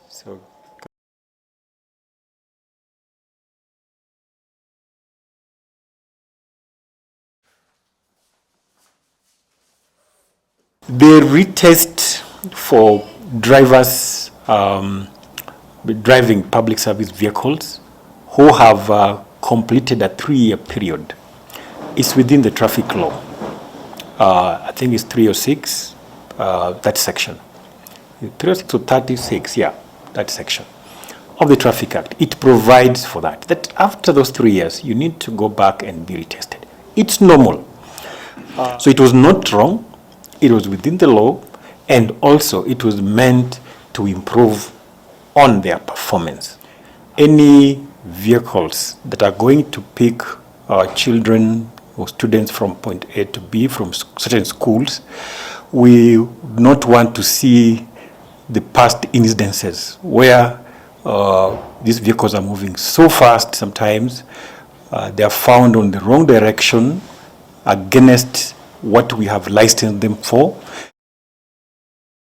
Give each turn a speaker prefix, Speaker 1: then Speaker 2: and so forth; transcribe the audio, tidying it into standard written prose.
Speaker 1: So the retest for drivers driving public service vehicles who have completed a 3-year period is within the traffic law. I think it's 306, that section. 306 to 36, yeah, that section of the Traffic Act. It provides for that after those 3 years, you need to go back and be retested. It's normal. So it was not wrong. It was within the law, and also it was meant to improve on their performance. Any vehicles that are going to pick children or students from point A to B from certain schools, we would not want to see the past incidences where these vehicles are moving so fast sometimes, they are found on the wrong direction against what we have licensed them for.